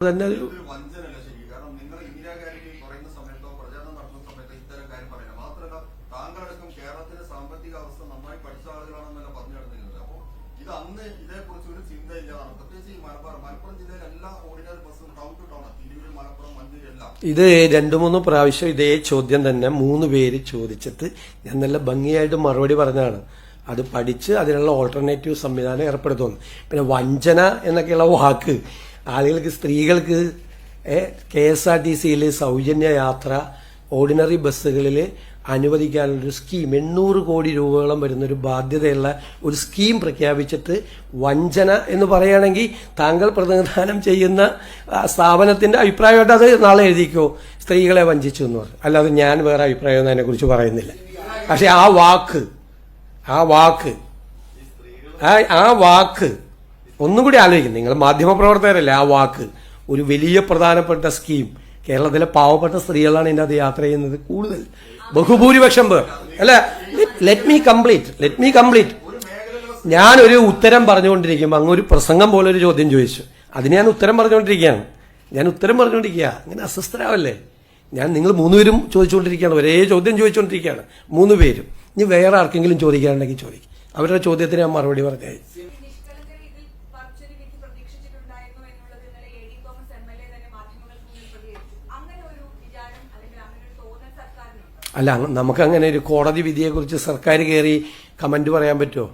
തന്നെ ഇത് 2-3 പ്രാവശ്യം ഇതേ ചോദ്യം തന്നെ 3 പേര് ചോദിച്ചിട്ട് ഞാൻ നല്ല ഭംഗിയായിട്ട് മറുപടി പറഞ്ഞതാണ്. അത് പഠിച്ച് അതിനുള്ള ഓൾട്ടർനേറ്റീവ് സംവിധാനം ഏർപ്പെടുത്തുന്നു. പിന്നെ വഞ്ചന എന്നൊക്കെയുള്ള വാക്ക് ആളുകൾക്ക്, സ്ത്രീകൾക്ക് KSRTCയിൽ സൗജന്യ യാത്ര ഓർഡിനറി ബസ്സുകളിൽ അനുവദിക്കാനുള്ളൊരു സ്കീം 800 കോടി രൂപയോളം വരുന്നൊരു ബാധ്യതയുള്ള ഒരു സ്കീം പ്രഖ്യാപിച്ചിട്ട് വഞ്ചന എന്ന് പറയുകയാണെങ്കിൽ താങ്കൾ പ്രതിനിധാനം ചെയ്യുന്ന സ്ഥാപനത്തിന്റെ അഭിപ്രായമായിട്ട് അത് നാളെ എഴുതിക്കോ, സ്ത്രീകളെ വഞ്ചിച്ചു എന്ന് പറഞ്ഞു. അല്ലാതെ ഞാൻ വേറെ അഭിപ്രായമൊന്നും അതിനെക്കുറിച്ച് പറയുന്നില്ല. പക്ഷെ ആ വാക്ക് ഒന്നും കൂടി ആലോചിക്കും. നിങ്ങൾ മാധ്യമപ്രവർത്തകരല്ലേ. ആ വാക്ക് ഒരു വലിയ പ്രധാനപ്പെട്ട സ്കീം. കേരളത്തിലെ പാവപ്പെട്ട സ്ത്രീകളാണ് ഇതിൻ്റെ അത് യാത്ര ചെയ്യുന്നത് കൂടുതൽ, ബഹുഭൂരിപക്ഷം പേർ. അല്ല, ലെറ്റ് മീ കംപ്ലീറ്റ്. ഞാനൊരു ഉത്തരം പറഞ്ഞുകൊണ്ടിരിക്കുമ്പോൾ അങ്ങൊരു പ്രസംഗം പോലെ ഒരു ചോദ്യം ചോദിച്ചു. അതിന് ഞാൻ ഉത്തരം പറഞ്ഞുകൊണ്ടിരിക്കുകയാണ്. അങ്ങനെ അസ്വസ്ഥരാവല്ലേ. നിങ്ങൾ 3 പേരും ചോദിച്ചുകൊണ്ടിരിക്കുകയാണ്, ഒരേ ചോദ്യം ചോദിച്ചുകൊണ്ടിരിക്കുകയാണ് 3 പേരും. ഇനി വേറെ ആർക്കെങ്കിലും ചോദിക്കാനുണ്ടെങ്കിൽ ചോദിക്കും. അവരുടെ ചോദ്യത്തിന് ഞാൻ മറുപടി പറഞ്ഞേ. അല്ല, നമുക്ക് അങ്ങനെ ഒരു കോടതി വിധിയെക്കുറിച്ച് സർക്കാർ കയറി കമന്റ് പറയാൻ പറ്റുമോ?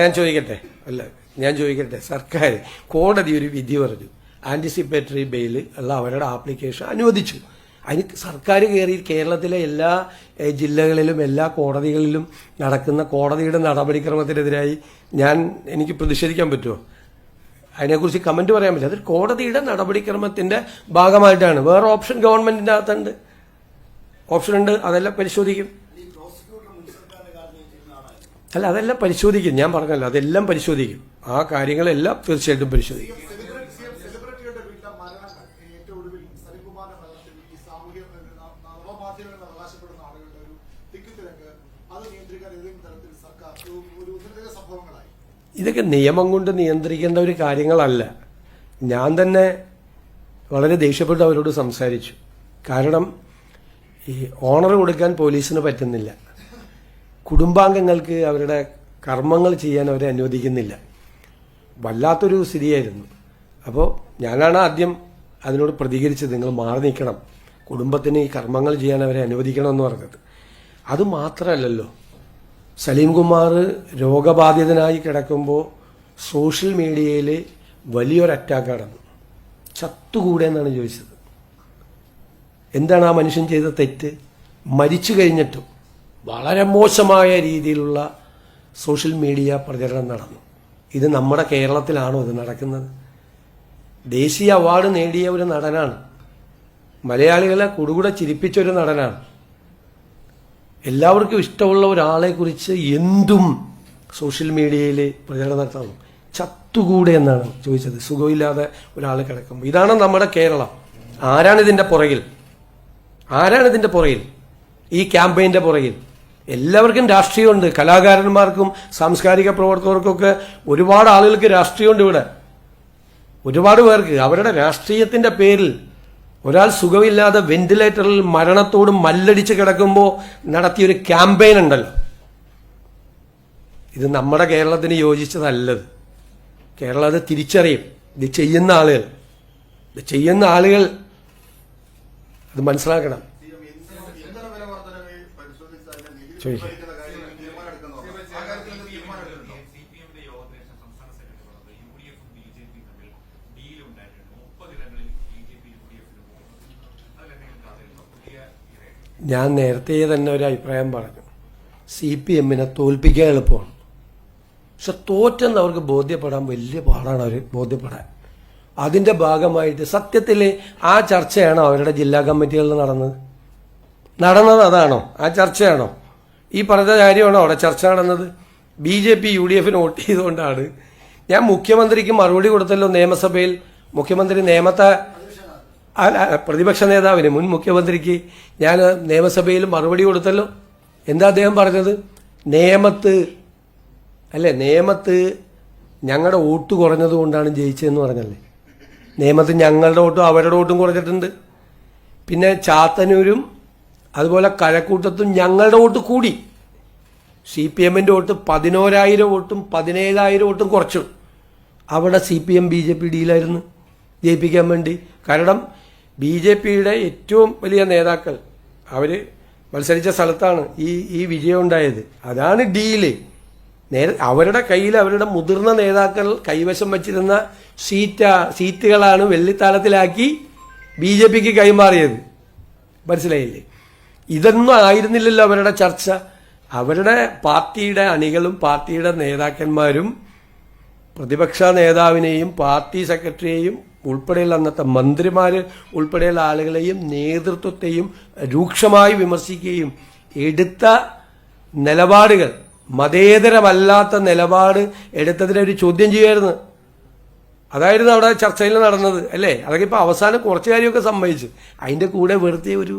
ഞാൻ ചോദിക്കട്ടെ. സർക്കാർ, കോടതി ഒരു വിധി പറഞ്ഞു, ആന്റിസിപ്പേറ്ററി ബെയിൽ ഉള്ള അവരുടെ ആപ്ലിക്കേഷൻ അനുവദിച്ചു. അതിന് സർക്കാർ കയറി കേരളത്തിലെ എല്ലാ ജില്ലകളിലും എല്ലാ കോടതികളിലും നടക്കുന്ന കോടതിയുടെ നടപടിക്രമത്തിനെതിരായി എനിക്ക് പ്രതിഷേധിക്കാൻ പറ്റുമോ? അതിനെക്കുറിച്ച് കമന്റ് പറയാൻ പറ്റില്ല. അത് കോടതിയുടെ നടപടിക്രമത്തിന്റെ ഭാഗമായിട്ടാണ്. വേറെ ഓപ്ഷൻ ഗവൺമെന്റിന്റെ അകത്തുണ്ട്, ഓപ്ഷനുണ്ട്. അതെല്ലാം പരിശോധിക്കും. അതെല്ലാം പരിശോധിക്കും. ഞാൻ പറഞ്ഞല്ലോ, അതെല്ലാം പരിശോധിക്കും. ആ കാര്യങ്ങളെല്ലാം തീർച്ചയായിട്ടും പരിശോധിക്കും. ഇതൊക്കെ നിയമം കൊണ്ട് നിയന്ത്രിക്കേണ്ട ഒരു കാര്യങ്ങളല്ല. ഞാൻ തന്നെ വളരെ ദേഷ്യപ്പെട്ട് അവരോട് സംസാരിച്ചു. കാരണം ഈ ഓണർ കൊടുക്കാൻ പോലീസിന് പറ്റുന്നില്ല, കുടുംബാംഗങ്ങൾക്ക് അവരുടെ കർമ്മങ്ങൾ ചെയ്യാൻ അവരെ അനുവദിക്കുന്നില്ല. വല്ലാത്തൊരു സ്ഥിതിയായിരുന്നു. അപ്പോൾ ഞാനാണ് ആദ്യം അതിനോട് പ്രതികരിച്ചത്, നിങ്ങൾ മാറി നിൽക്കണം, കുടുംബത്തിന് ഈ കർമ്മങ്ങൾ ചെയ്യാൻ അവരെ അനുവദിക്കണമെന്ന് പറഞ്ഞത്. അത് മാത്രമല്ലല്ലോ, സലീം കുമാർ രോഗബാധിതനായി കിടക്കുമ്പോൾ സോഷ്യൽ മീഡിയയിൽ വലിയൊരു അറ്റാക്ക് നടന്നു. ചത്തുകൂടെ എന്നാണ് ചോദിച്ചത്. എന്താണ് ആ മനുഷ്യൻ ചെയ്ത തെറ്റ്? മരിച്ചു കഴിഞ്ഞിട്ടും വളരെ മോശമായ രീതിയിലുള്ള സോഷ്യൽ മീഡിയ പ്രചരണം നടന്നു. ഇത് നമ്മുടെ കേരളത്തിലാണോ ഇത് നടക്കുന്നത്? ദേശീയ അവാർഡ് നേടിയ ഒരു നടനാണ്, മലയാളികളെ കുടുകൂടെ ചിരിപ്പിച്ച ഒരു നടനാണ്. എല്ലാവർക്കും ഇഷ്ടമുള്ള ഒരാളെ കുറിച്ച് എന്തും സോഷ്യൽ മീഡിയയിൽ പ്രചരണം നടത്തണം. ചത്തുകൂടെ എന്നാണ് ചോദിച്ചത്, സുഖമില്ലാതെ ഒരാൾ കിടക്കുമ്പോൾ. ഇതാണ് നമ്മുടെ കേരളം. ആരാണ് ഇതിന്റെ പുറകിൽ? ഈ ക്യാമ്പയിന്റെ പുറകിൽ എല്ലാവർക്കും രാഷ്ട്രീയമുണ്ട്. കലാകാരന്മാർക്കും സാംസ്കാരിക പ്രവർത്തകർക്കൊക്കെ ഒരുപാട് ആളുകൾക്ക് രാഷ്ട്രീയമുണ്ട് ഇവിടെ. ഒരുപാട് പേർക്ക് അവരുടെ രാഷ്ട്രീയത്തിന്റെ പേരിൽ ഒരാൾ സുഖമില്ലാതെ വെന്റിലേറ്ററിൽ മരണത്തോട് മല്ലടിച്ച് കിടക്കുമ്പോൾ നടത്തിയൊരു ക്യാമ്പയിൻ ഉണ്ടല്ലോ, ഇത് നമ്മുടെ കേരളത്തിന് യോജിച്ചതല്ലത്. കേരളം അത് തിരിച്ചറിയും. ഇത് ചെയ്യുന്ന ആളുകൾ അത് മനസ്സിലാക്കണം. ഞാൻ നേരത്തെ തന്നെ ഒരു അഭിപ്രായം പറഞ്ഞു, CPM-നെ തോൽപ്പിക്കാൻ എളുപ്പമാണ്. പക്ഷെ തോറ്റെന്ന് അവർക്ക് ബോധ്യപ്പെടാൻ വലിയ പാടാണ്. അവർ ബോധ്യപ്പെടാൻ അതിന്റെ ഭാഗമായിട്ട് സത്യത്തിൽ ആ ചർച്ചയാണോ അവരുടെ ജില്ലാ കമ്മിറ്റികളിൽ നടന്നത്? അതാണോ ആ ചർച്ചയാണോ? ഈ പറഞ്ഞ കാര്യമാണോ അവിടെ ചർച്ച നടന്നത്? BJP UDF-ന് വോട്ട് ചെയ്തുകൊണ്ടാണ്. ഞാൻ മുഖ്യമന്ത്രിക്ക് മറുപടി കൊടുത്തല്ലോ നിയമസഭയിൽ. മുഖ്യമന്ത്രി പ്രതിപക്ഷ നേതാവിന്, മുൻ മുഖ്യമന്ത്രിക്ക് ഞാൻ നിയമസഭയിൽ മറുപടി കൊടുത്തല്ലോ. എന്താ അദ്ദേഹം പറഞ്ഞത്? നിയമത്ത് ഞങ്ങളുടെ വോട്ട് കുറഞ്ഞതുകൊണ്ടാണ് ജയിച്ചതെന്ന് പറഞ്ഞല്ലേ. നേമത്ത് ഞങ്ങളുടെ വോട്ടും അവരുടെ വോട്ടും കുറച്ചിട്ടുണ്ട്. പിന്നെ ചാത്തന്നൂരും അതുപോലെ കഴക്കൂട്ടത്തും ഞങ്ങളുടെ വോട്ട് കൂടി. CPM-ന്റെ വോട്ട് 11,000 വോട്ടും 17,000 വോട്ടും കുറച്ചു. അവിടെ CPM BJP ഡീലായിരുന്നു ജയിപ്പിക്കാൻ വേണ്ടി. കാരണം BJPയുടെ ഏറ്റവും വലിയ നേതാക്കൾ അവർ മത്സരിച്ച സ്ഥലത്താണ് ഈ വിജയം ഉണ്ടായത്. അതാണ് ഡീല്. അവരുടെ കയ്യിൽ അവരുടെ മുതിർന്ന നേതാക്കൾ കൈവശം വച്ചിരുന്ന സീറ്റുകളാണ് വെള്ളിത്താളത്തിലാക്കി BJPക്ക് കൈമാറിയത്. മനസ്സിലായില്ലേ? ഇതൊന്നും ആയിരുന്നില്ലല്ലോ അവരുടെ ചർച്ച. അവരുടെ പാർട്ടിയുടെ അണികളും പാർട്ടിയുടെ നേതാക്കന്മാരും പ്രതിപക്ഷ നേതാവിനെയും പാർട്ടി സെക്രട്ടറിയെയും ഉൾപ്പെടെയുള്ള അന്നത്തെ മന്ത്രിമാര് ഉൾപ്പെടെയുള്ള ആളുകളെയും നേതൃത്വത്തെയും രൂക്ഷമായി വിമർശിക്കുകയും എടുത്ത നിലപാടുകൾ മതേതരമല്ലാത്ത നിലപാട് എടുത്തതിനെ ഒരു ചോദ്യം ചെയ്യുമായിരുന്നു. അതായിരുന്നു അവിടെ ചർച്ചയിൽ നടന്നത് അല്ലേ? അതൊക്കെ ഇപ്പൊ അവസാനം കുറച്ചു കാര്യമൊക്കെ സമ്മതിച്ചു. അതിന്റെ കൂടെ വെറുതെ ഒരു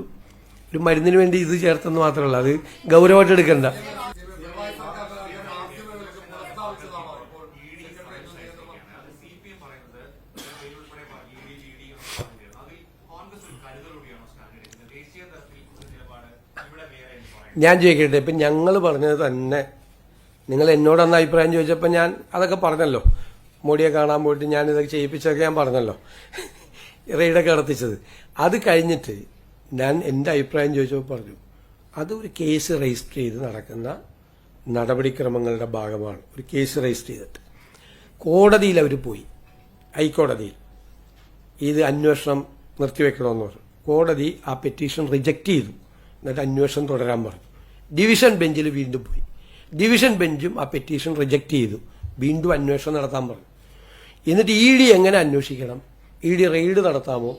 മരുന്നിന് വേണ്ടി ഇത് ചേർത്തെന്ന് മാത്രമല്ല, അത് ഗൗരവമായിട്ട് എടുക്കണ്ട. ഞാൻ ചോദിക്കട്ടെ, ഇപ്പം ഞങ്ങൾ പറഞ്ഞത് തന്നെ നിങ്ങൾ എന്നോട് അന്ന് അഭിപ്രായം ചോദിച്ചപ്പോൾ ഞാൻ അതൊക്കെ പറഞ്ഞല്ലോ. മോഡിയെ കാണാൻ പോയിട്ട് ഞാൻ ഇതൊക്കെ ചെയ്യിപ്പിച്ചതൊക്കെ ഞാൻ പറഞ്ഞല്ലോ, റെയ്ഡൊക്കെ നടത്തിച്ചത്. അത് കഴിഞ്ഞിട്ട് ഞാൻ എൻ്റെ അഭിപ്രായം ചോദിച്ചപ്പോൾ പറഞ്ഞു അതൊരു കേസ് രജിസ്റ്റർ ചെയ്ത് നടക്കുന്ന നടപടിക്രമങ്ങളുടെ ഭാഗമാണ്. ഒരു കേസ് രജിസ്റ്റർ ചെയ്തിട്ട് കോടതിയിൽ അവർ പോയി, ഹൈക്കോടതിയിൽ ഇത് അന്വേഷണം നിർത്തിവെക്കണമെന്ന് പറഞ്ഞു. കോടതി ആ പെറ്റീഷൻ റിജക്റ്റ് ചെയ്തു. എന്നിട്ട് അന്വേഷണം തുടരാൻ പറഞ്ഞു. ഡിവിഷൻ ബെഞ്ചിൽ വീണ്ടും പോയി. ഡിവിഷൻ ബെഞ്ചും ആ പെറ്റീഷൻ റിജക്റ്റ് ചെയ്തു. വീണ്ടും അന്വേഷണം നടത്താൻ പറഞ്ഞു. എന്നിട്ട് ED എങ്ങനെ അന്വേഷിക്കണം, ED റെയ്ഡ് നടത്താമോ,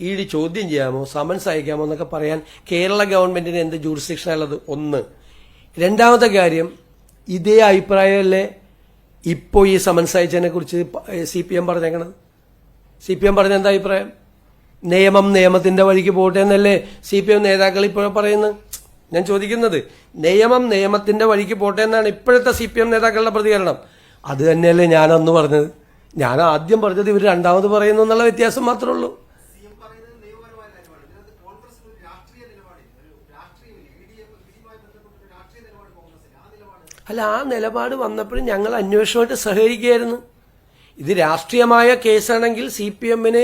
ED ചോദ്യം ചെയ്യാമോ, സമൻസ് അയക്കാമോ എന്നൊക്കെ പറയാൻ കേരള ഗവൺമെന്റിന് എന്ത് ജൂറിസ്ഡിക്ഷനുള്ളത്? ഒന്ന്. രണ്ടാമത്തെ കാര്യം, ഇതേ അഭിപ്രായമല്ലേ ഇപ്പോൾ ഈ സമൻസ് അയച്ചതിനെ കുറിച്ച് CPM പറഞ്ഞേക്കണത്? CPM പറഞ്ഞ എന്താ അഭിപ്രായം? നിയമത്തിന്റെ വഴിക്ക് പോട്ടെ എന്നല്ലേ CPM നേതാക്കൾ ഇപ്പോൾ പറയുന്നത്? ഞാൻ ചോദിക്കുന്നത്, നിയമത്തിന്റെ വഴിക്ക് പോട്ടെ എന്നാണ് ഇപ്പോഴത്തെ CPM നേതാക്കളുടെ പ്രതികരണം. അത് തന്നെയല്ലേ ഞാനന്ന് പറഞ്ഞത്. ഞാൻ ആദ്യം പറഞ്ഞത് ഇവർ രണ്ടാമത് പറയുന്നു എന്നുള്ള വ്യത്യാസം മാത്രമേ ഉള്ളൂ. അല്ല, ആ നിലപാട് വന്നപ്പോഴും ഞങ്ങൾ അന്വേഷണമായിട്ട് സഹകരിക്കുകയായിരുന്നു. ഇത് രാഷ്ട്രീയമായ കേസാണെങ്കിൽ CPM-ന്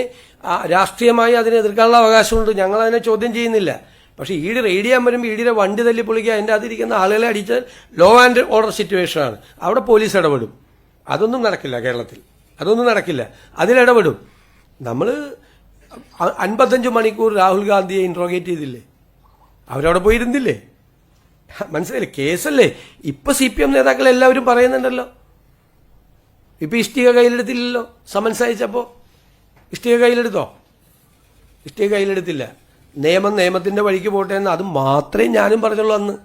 രാഷ്ട്രീയമായി അതിനെ എതിർക്കാനുള്ള അവകാശമുണ്ട്. ഞങ്ങൾ അതിനെ ചോദ്യം ചെയ്യുന്നില്ല. പക്ഷെ ED റെയ്ഡ് ചെയ്യാൻ വരുമ്പോൾ EDയുടെ വണ്ടി തല്ലി പൊളിക്കുക, അതിൻ്റെ അതിരിക്കുന്ന ആളുകളെ അടിച്ചാൽ ലോ ആൻഡ് ഓർഡർ സിറ്റുവേഷനാണ്. അവിടെ പോലീസ് ഇടപെടും. അതൊന്നും നടക്കില്ല കേരളത്തിൽ, അതൊന്നും നടക്കില്ല. അതിലിടപെടും. നമ്മൾ 55 മണിക്കൂർ രാഹുൽ ഗാന്ധിയെ ഇൻട്രോഗേറ്റ് ചെയ്തില്ലേ? അവരവിടെ പോയിരുന്നില്ലേ? മനസ്സിലായില്ലേ? കേസല്ലേ. ഇപ്പൊ CPM നേതാക്കൾ എല്ലാവരും പറയുന്നുണ്ടല്ലോ. ഇപ്പൊ ഇഷ്ടിക കയ്യിലെടുത്തില്ലല്ലോ സമൻസ് അയച്ചപ്പോ. ഇഷ്ടിക കയ്യിലെടുത്തോ? ഇഷ്ടിക കയ്യിലെടുത്തില്ല. നിയമത്തിന്റെ വഴിക്ക് പോട്ടെ എന്ന് അത് മാത്രമേ ഞാനും പറഞ്ഞുള്ളൂ അന്ന്.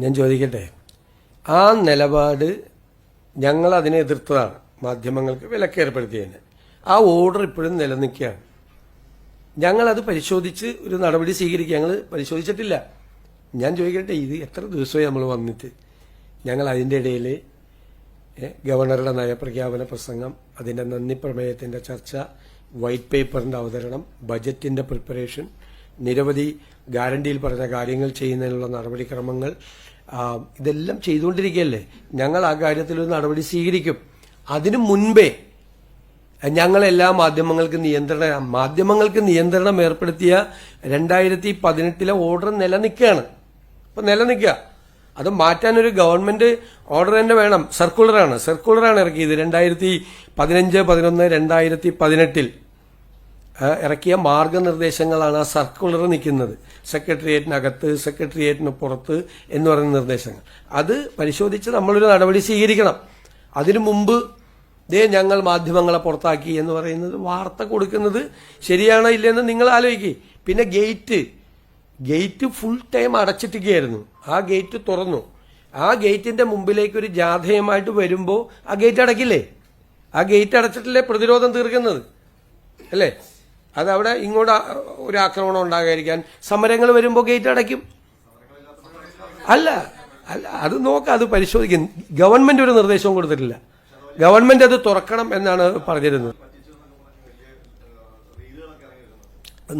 ഞാൻ ചോദിക്കട്ടെ, ആ നിലപാട് ഞങ്ങൾ അതിനെ എതിർത്തതാണ്. മാധ്യമങ്ങൾക്ക് വിലക്ക് ഏർപ്പെടുത്തിയതിന് ആ ഓർഡർ ഇപ്പോഴും നിലനിൽക്കുകയാണ്. ഞങ്ങളത് പരിശോധിച്ച് ഒരു നടപടി സ്വീകരിക്കുക. ഞങ്ങൾ പരിശോധിച്ചിട്ടില്ല. ഞാൻ ചോദിക്കട്ടെ, ഇത് എത്ര ദിവസമായി നമ്മൾ വന്നിട്ട്? ഞങ്ങൾ അതിൻ്റെ ഇടയിൽ ഗവർണറുടെ നയപ്രഖ്യാപന പ്രസംഗം, അതിൻ്റെ നന്ദി പ്രമേയത്തിൻ്റെ ചർച്ച, വൈറ്റ് പേപ്പറിൻ്റെ അവതരണം, ബജറ്റിൻ്റെ പ്രിപ്പറേഷൻ, നിരവധി ഗ്യാരണ്ടിയിൽ പറഞ്ഞ കാര്യങ്ങൾ ചെയ്യുന്നതിനുള്ള നടപടിക്രമങ്ങൾ, ഇതെല്ലാം ചെയ്തുകൊണ്ടിരിക്കുകയല്ലേ. ഞങ്ങൾ ആ കാര്യത്തിൽ ഒരു നടപടി സ്വീകരിക്കും. അതിനു മുൻപേ ഞങ്ങളെല്ലാ മാധ്യമങ്ങൾക്ക് നിയന്ത്രണം ഏർപ്പെടുത്തിയ 2018 ഓർഡർ നിലനിൽക്കുകയാണ്. അപ്പം നിലനിൽക്കുക. അത് മാറ്റാനൊരു ഗവൺമെന്റ് ഓർഡർ തന്നെ വേണം. സർക്കുലറാണ് ഇറക്കിയത്. 2015-11-2018 ഇറക്കിയ മാർഗനിർദ്ദേശങ്ങളാണ് ആ സർക്കുലർ നിൽക്കുന്നത്. സെക്രട്ടേറിയറ്റിനകത്ത്, സെക്രട്ടേറിയറ്റിന് പുറത്ത് എന്ന് പറയുന്ന നിർദ്ദേശങ്ങൾ. അത് പരിശോധിച്ച് നമ്മളൊരു നടപടി സ്വീകരിക്കണം. അതിനു മുമ്പ് ഞങ്ങൾ മാധ്യമങ്ങളെ പുറത്താക്കി എന്ന് പറയുന്നത്, വാർത്ത കൊടുക്കുന്നത് ശരിയാണോ ഇല്ലെന്ന് നിങ്ങൾ ആലോചിക്കുക. പിന്നെ ഗേറ്റ് ഫുൾ ടൈം അടച്ചിട്ടിരിക്കുകയായിരുന്നു. ആ ഗേറ്റ് തുറന്നു. ആ ഗേറ്റിന്റെ മുമ്പിലേക്ക് ഒരു ജാഥയുമായിട്ട് വരുമ്പോൾ ആ ഗേറ്റ് അടയ്ക്കില്ലേ? ആ ഗേറ്റ് അടച്ചിട്ടില്ലേ പ്രതിരോധം തീർക്കുന്നത് അല്ലേ? അതവിടെ ഇങ്ങോട്ട് ഒരു ആക്രമണം ഉണ്ടാകാതിരിക്കാൻ സമരങ്ങൾ വരുമ്പോൾ ഗേറ്റ് അടയ്ക്കും. അല്ല അല്ല അത് നോക്കാം, അത് പരിശോധിക്കും. ഗവൺമെന്റ് ഒരു നിർദ്ദേശവും കൊടുത്തിട്ടില്ല. ഗവൺമെന്റ് അത് തുറക്കണം എന്നാണ് പറഞ്ഞിരുന്നത്.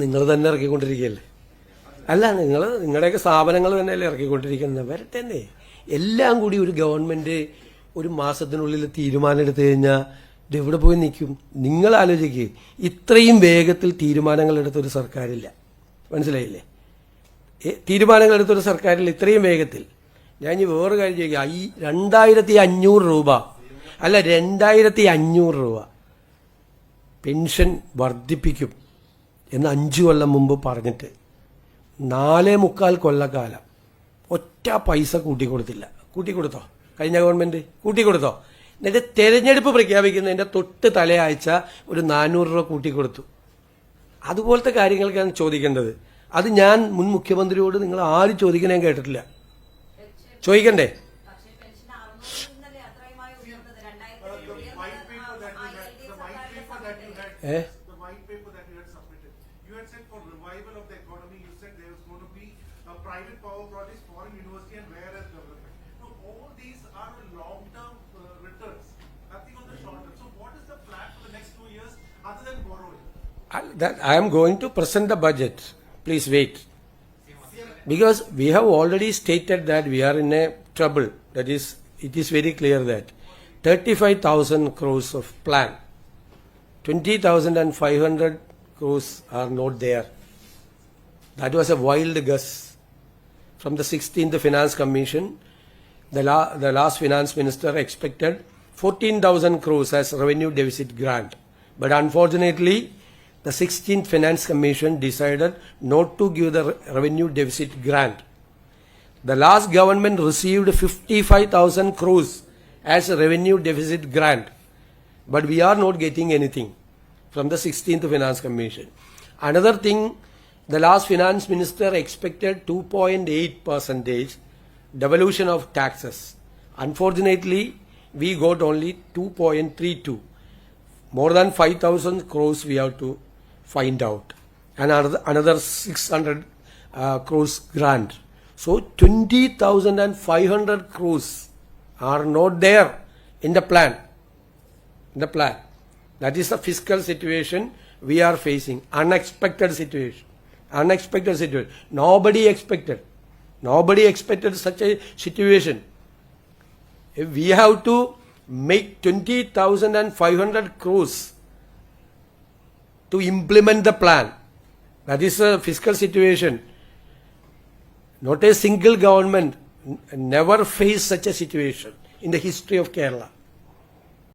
നിങ്ങൾ തന്നെ ഇറക്കിക്കൊണ്ടിരിക്കുകയല്ലേ? അല്ല, നിങ്ങളുടെയൊക്കെ സ്ഥാപനങ്ങൾ തന്നെയല്ലേ ഇറക്കിക്കൊണ്ടിരിക്കുന്നത്. വരട്ടെ, എല്ലാം കൂടി ഒരു ഗവൺമെന്റ് ഒരു മാസത്തിനുള്ളിൽ തീരുമാനം എടുത്തു കഴിഞ്ഞാൽ എവിടെ പോയി നിൽക്കും? നിങ്ങൾ ആലോചിക്കുക, ഇത്രയും വേഗത്തിൽ തീരുമാനങ്ങൾ എടുത്തൊരു സർക്കാരില്ല. മനസ്സിലായില്ലേ? തീരുമാനങ്ങൾ എടുത്തൊരു സർക്കാരിൽ ഇത്രയും വേഗത്തിൽ. ഞാൻ ഇനി വേറെ കാര്യം ചോദിക്കുക, ഈ 2500 രൂപ അല്ല 2500 രൂപ പെൻഷൻ വർദ്ധിപ്പിക്കും എന്ന് 5 കൊല്ലം മുമ്പ് പറഞ്ഞിട്ട് 4.25 കൊല്ലക്കാലം ഒറ്റ പൈസ കൂട്ടിക്കൊടുത്തില്ല. കൂട്ടിക്കൊടുത്തോ? കഴിഞ്ഞ ഗവൺമെന്റ് കൂട്ടിക്കൊടുത്തോ? എന്നിട്ട് തെരഞ്ഞെടുപ്പ് പ്രഖ്യാപിക്കുന്നതിന്റെ തൊട്ട് തലയാഴ്ച ഒരു 400 രൂപ കൂട്ടിക്കൊടുത്തു. അതുപോലത്തെ കാര്യങ്ങൾക്കാണ് ചോദിക്കേണ്ടത്. അത് ഞാൻ മുൻ മുഖ്യമന്ത്രിയോട് നിങ്ങൾ ആരും ചോദിക്കണേ കേട്ടിട്ടില്ല. ചോദിക്കണ്ടേ? Private power projects, foreign university and whereas development. So all these are long-term returns, nothing on the short term. So what is the plan for the next 2 years other than borrowing? I am going to present the budget. Please wait. Because we have already stated that we are in a trouble. That is, it is very clear that 35,000 crores of plan, 20,500 crores are not there. That was a wild guess from the 16th Finance Commission. The last finance minister expected 14,000 crores as revenue deficit grant. But unfortunately, the 16th Finance Commission decided not to give the revenue deficit grant. The last government received 55,000 crores as a revenue deficit grant. But we are not getting anything from the 16th Finance Commission. Another thing, the last finance minister expected 2.8% devolution of taxes. Unfortunately, we got only 2.32. More than 5,000 crores we have to find out. And another 600 crores grant. So 20,500 crores are not there in the plan. That is the fiscal situation we are facing. Unexpected situation. Nobody expected such a situation. If we have to make 20,500 crores to implement the plan, that is a fiscal situation. Not a single government never faced such a situation in the history of Kerala.